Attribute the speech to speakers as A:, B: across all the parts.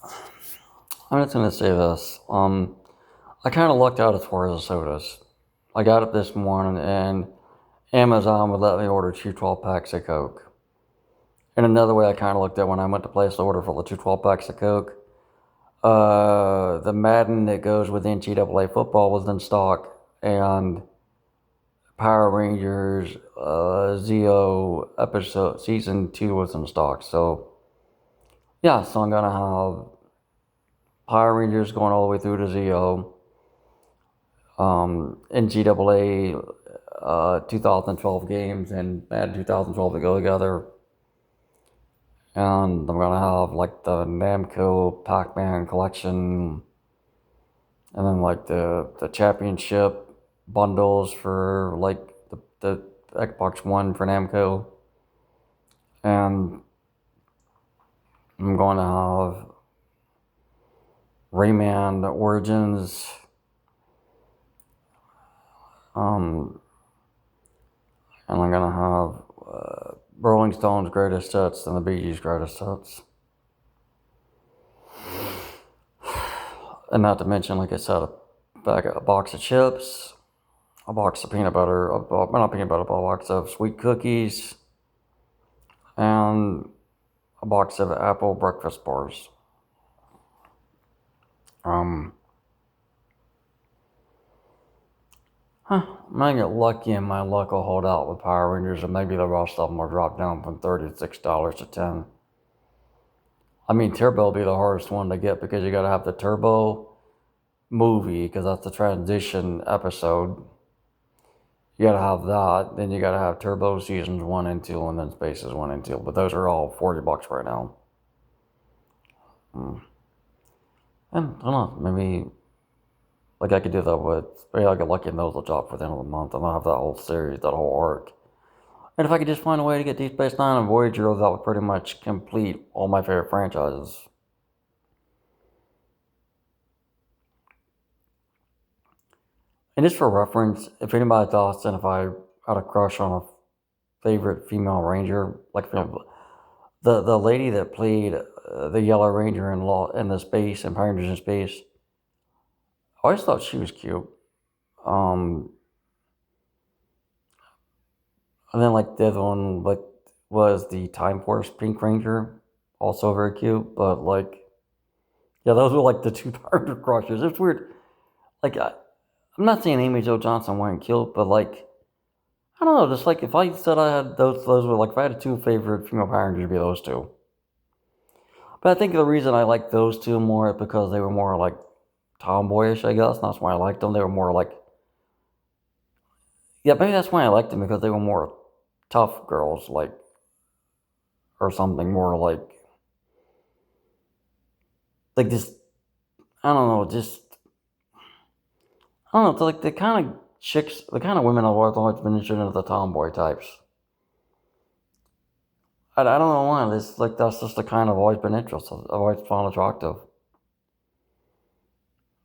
A: I'm just gonna say this. I kind of lucked out as far as the sodas. I got up this morning and Amazon would let me order two 12 packs of Coke. And another way I kind of looked at when I went to place the order for the two 12 packs of Coke, the Madden that goes with NCAA football was in stock, and Power Rangers Zeo episode season 2 was in stock. So yeah, so I'm gonna have Power Rangers going all the way through to Zeo, NCAA 2012 games and Madden 2012 to go together. And I'm gonna have like the Namco Pac-Man collection, and then like the championship bundles for like the Xbox One for Namco. And I'm going to have Rayman Origins, and I'm gonna have Rolling Stones greatest hits and the Bee Gees greatest hits. And not to mention, like I said, a box of chips, a box of peanut butter, not peanut butter, but a box of sweet cookies, and a box of apple breakfast bars. I might get lucky and my luck will hold out with Power Rangers, and maybe the rest of them will drop down from $36 to $10. I mean, Turbo will be the hardest one to get because you got to have the Turbo movie, because that's the transition episode. You got to have that. Then you got to have Turbo seasons 1 and 2, and then Spaces 1 and 2. But those are all $40 right now. And I don't know, maybe like I could do that with, maybe I get lucky and those will drop for the end of the month, and I'll have that whole series, that whole arc. And if I could just find a way to get Deep Space Nine and Voyager, that would pretty much complete all my favorite franchises. And just for reference, if anybody thought that if I had a crush on a favorite female ranger, like the lady that played the Yellow Ranger in the space and Power Rangers in Space, I always thought she was cute. Um, and then like the other one like was the Time Force Pink Ranger, also very cute. But like, yeah, those were like the two Power Ranger crushes. It's weird. Like I'm not saying Amy Jo Johnson wasn't cute, but like I don't know, just like if I said I had those were like if I had two favorite female Power Rangers, it'd be those two. But I think the reason I like those two more is because they were more like tomboyish, I guess. And that's why I liked them. They were more like, yeah, maybe that's why I liked them, because they were more tough girls, like, or something more like this. I don't know, just I don't know. It's like the kind of chicks, the kind of women I've always been interested in, the tomboy types. I don't know why. It's like that's just the kind I've always been interested. I've always found attractive.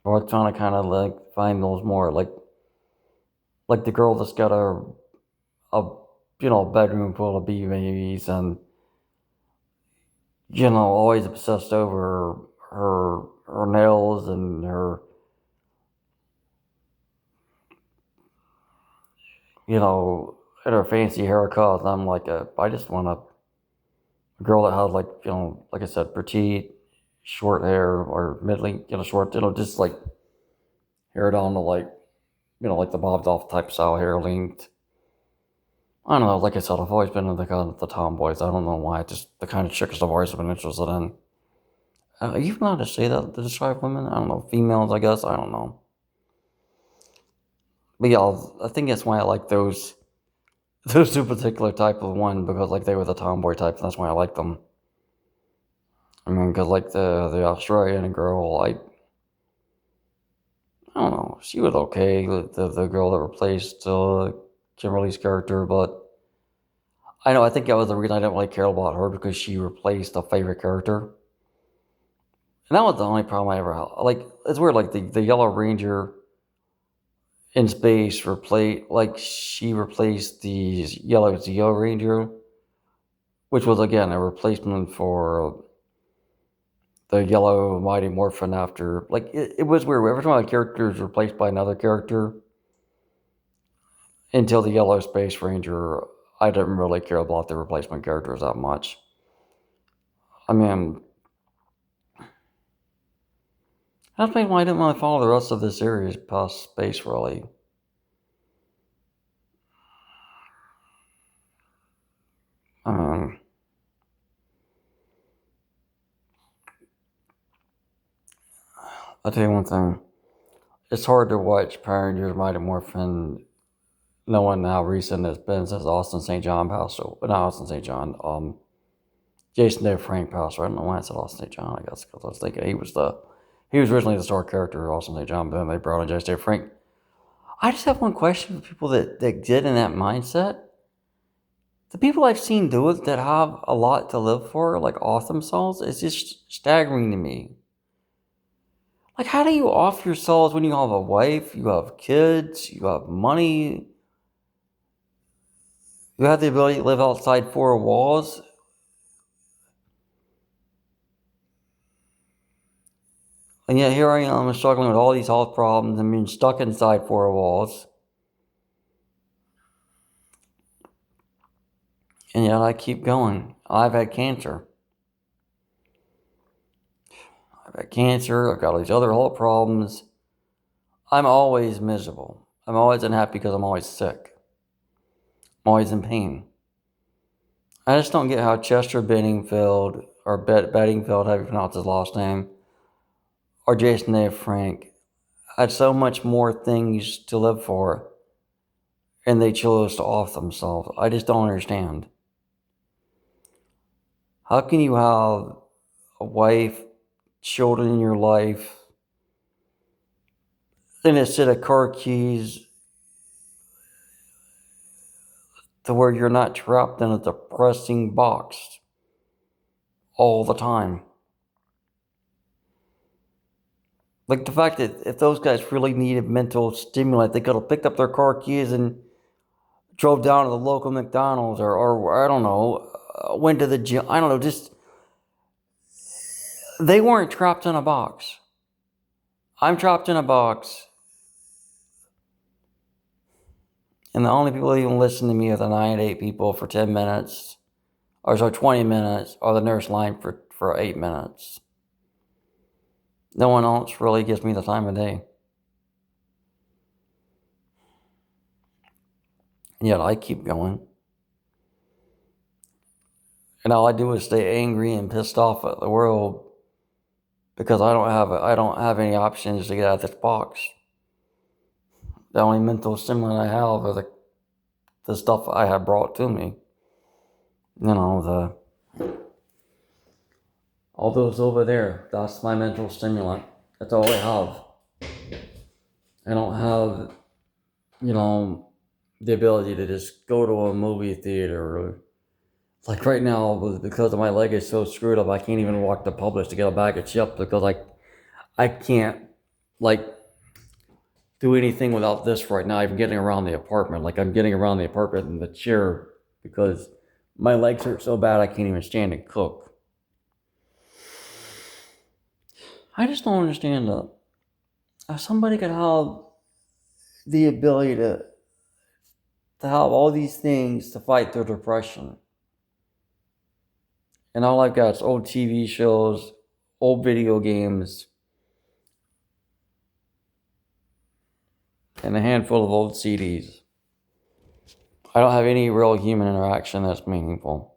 A: I've always trying to kind of like find those more like the girl that's got a bedroom full of bee babies, and always obsessed over her nails and you know and her fancy haircut. And I'm like, I just want a girl that has like like I said, petite, short hair or middling, short, just like hair down to like like the bobbed off type style hair length. I don't know. Like I said, I've always been into the kind of the tomboys. I don't know why. Just the kind of chicks I've always been interested in. You know how to say that to describe women? I don't know. Females, I guess. I don't know. But yeah, I think that's why I like those those two particular type of one, because like they were the tomboy types, and that's why I like them. I mean, because like the Australian girl, I don't know, she was okay. The girl that replaced Kimberly's character, but I know I think that was the reason I didn't really care about her, because she replaced a favorite character. And that was the only problem I ever had. Like, it's weird, like the Yellow Ranger in Space replaced, like, she replaced the Yellow Zeo Ranger, which was, again, a replacement for the yellow Mighty Morphin after. Like, it was weird. Every time a character is replaced by another character, until the Yellow Space Ranger, I didn't really care about the replacement characters that much. I mean, that's maybe why I didn't want to follow the rest of the series past Space, really. I mean, I'll tell you one thing. It's hard to watch Power Rangers Mighty Morphin knowing how recent it's been since Austin St. John passed away. Not Austin St. John, Jason David Frank passed away. I don't know why I said Austin St. John, I guess, because I was thinking he was originally the star character of Austin St. John, but then they brought in Jason David Frank. I just have one question for people that get in that mindset. The people I've seen do it that have a lot to live for, like off themselves, it's just staggering to me. Like, how do you off yourselves when you have a wife, you have kids, you have money, you have the ability to live outside four walls? And yet here I am struggling with all these health problems and being stuck inside four walls. And yet I keep going. I've had cancer. I've got all these other health problems. I'm always miserable. I'm always unhappy because I'm always sick. I'm always in pain. I just don't get how Chester Benningfield, or Bedingfield, how you pronounce his last name, or Jason A. Frank, had so much more things to live for, and they chose to off themselves. I just don't understand. How can you have a wife, children in your life, and a set of car keys to where you're not trapped in a depressing box all the time? Like, the fact that if those guys really needed mental stimulant, they could have picked up their car keys and drove down to the local McDonald's or I don't know, went to the gym. I don't know, just, they weren't trapped in a box. I'm trapped in a box. And the only people that even listen to me are the 9 to 8 people for 10 minutes, or so 20 minutes, or the nurse line for 8 minutes. No one else really gives me the time of day. And yet I keep going. And all I do is stay angry and pissed off at the world because I don't have any options to get out of this box. The only mental stimulant I have are the stuff I have brought to me. You know, all those over there, that's my mental stimulant. That's all I have. I don't have, the ability to just go to a movie theater. Or, like right now, because my leg is so screwed up, I can't even walk to Publix to get a bag of chips because I can't, do anything without this right now. Even getting around the apartment. Like, I'm getting around the apartment in the chair because my legs hurt so bad I can't even stand and cook. I just don't understand that. If somebody could have the ability to have all these things to fight their depression, and all I've got is old TV shows, old video games, and a handful of old CDs. I don't have any real human interaction that's meaningful.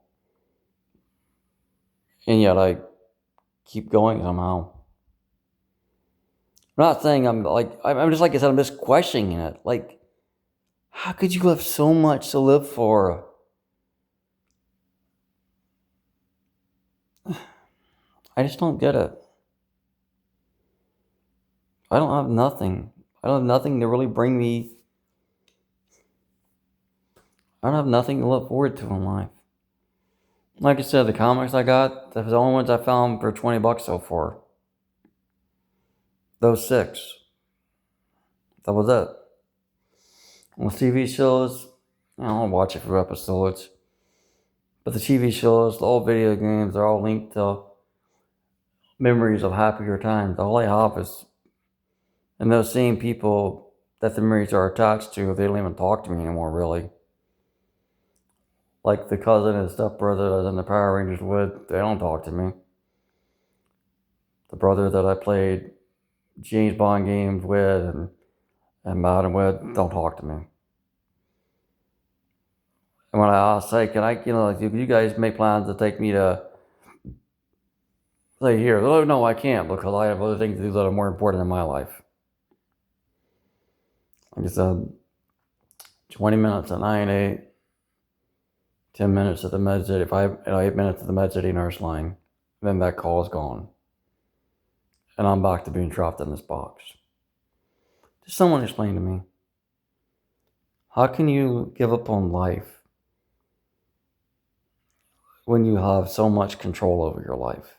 A: And yet I keep going somehow. I'm not saying I'm just, like I said, I'm just questioning it. Like, how could you have so much to live for? I just don't get it. I don't have nothing. I don't have nothing to really bring me. I don't have nothing to look forward to in life. Like I said, the comics I got, those are the only ones I found for $20 so far. Those 6. That was it. On the TV shows, I'll watch a few episodes. But the TV shows, the old video games, they're all linked to memories of happier times. All I have is, and those same people that the memories are attached to, they don't even talk to me anymore, really. Like the cousin and stepbrother that was in the Power Rangers with, they don't talk to me. The brother that I played James Bond games with and Madden with, don't talk to me. And when I ask, hey, can I, like, if you guys make plans to take me to, say, here, oh, no, I can't because I have other things to do that are more important in my life. Like I said, 20 minutes at 9-8, 10 minutes at the Med City, 8 minutes at the Med City nurse line, then that call is gone. And I'm back to being trapped in this box. Just someone explain to me, how can you give up on life when you have so much control over your life?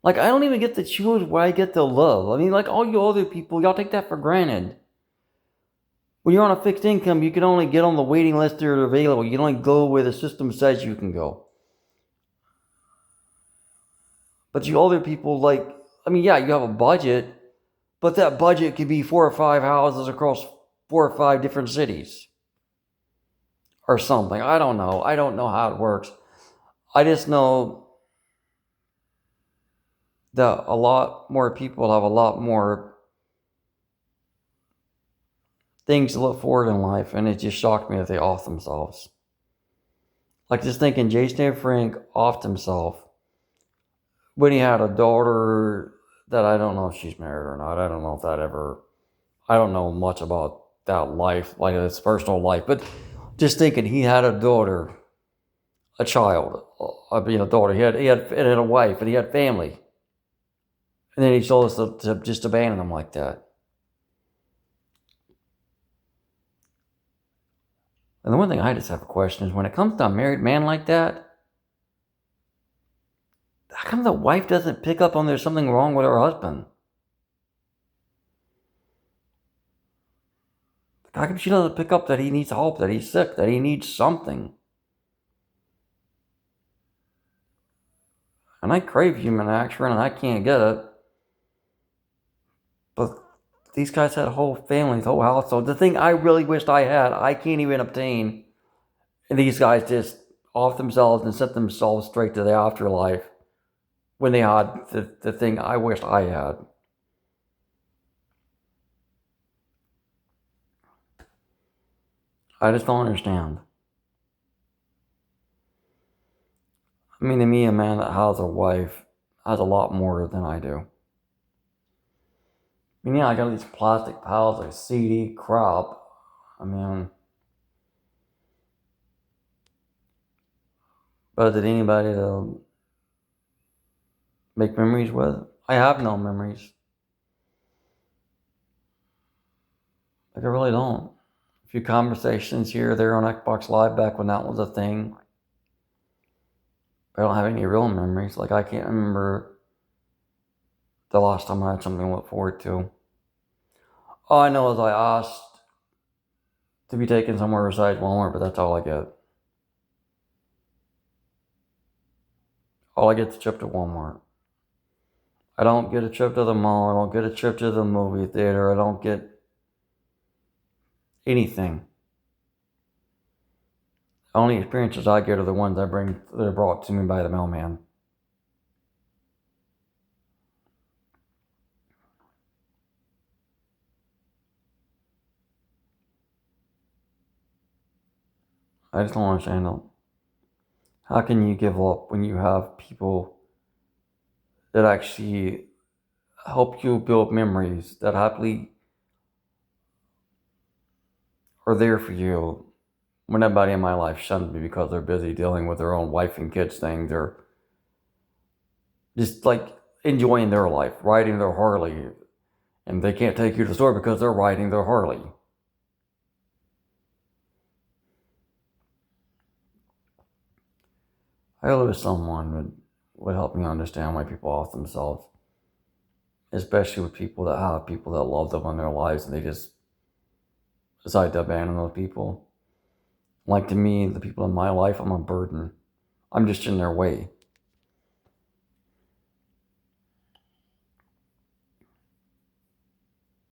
A: Like, I don't even get to choose where I get to live. I mean, like, all you other people, y'all take that for granted. When you're on a fixed income, you can only get on the waiting list that are available. You can only go where the system says you can go. But you other people, like, I mean, yeah, you have a budget, but that budget could be 4 or 5 houses across 4 or 5 different cities. Or something. I don't know. I don't know how it works. I just know that a lot more people have a lot more things to look forward in life, and it just shocked me that they off themselves. Like, just thinking Jason Frank offed himself when he had a daughter that I don't know if she's married or not. I don't know if that ever, I don't know much about that life, like his personal life, but just thinking he had a daughter, a child, a daughter, he had a wife, and he had family. And then he chose to just abandon them like that. And the one thing I just have a question is, when it comes to a married man like that, how come the wife doesn't pick up on there's something wrong with her husband? How come she doesn't pick up that he needs help, that he's sick, that he needs something? And I crave human action, and I can't get it. But these guys had whole families, whole households. The thing I really wished I had, I can't even obtain. And these guys just off themselves and sent themselves straight to the afterlife when they had the thing I wished I had. I just don't understand. I mean, to me, a man that has a wife has a lot more than I do. I mean, yeah, I got these plastic pals, like CD crap. I mean, but is it anybody to make memories with? I have no memories. Like, I really don't. A few conversations here or there on Xbox Live back when that was a thing. I don't have any real memories. Like, I can't remember the last time I had something to look forward to. All I know is I asked to be taken somewhere besides Walmart, but that's all I get. All I get is a trip to Walmart. I don't get a trip to the mall. I don't get a trip to the movie theater. I don't get anything. The only experiences I get are the ones that are brought to me by the mailman. I just don't understand them. How can you give up when you have people that actually help you build memories, that happily are there for you when everybody in my life shuns me because they're busy dealing with their own wife and kids things, or just like enjoying their life, riding their Harley, and they can't take you to the store because they're riding their Harley. I wish someone would help me understand why people off themselves, especially with people that have people that love them in their lives and they just decide to abandon those people. Like, to me, the people in my life, I'm a burden. I'm just in their way.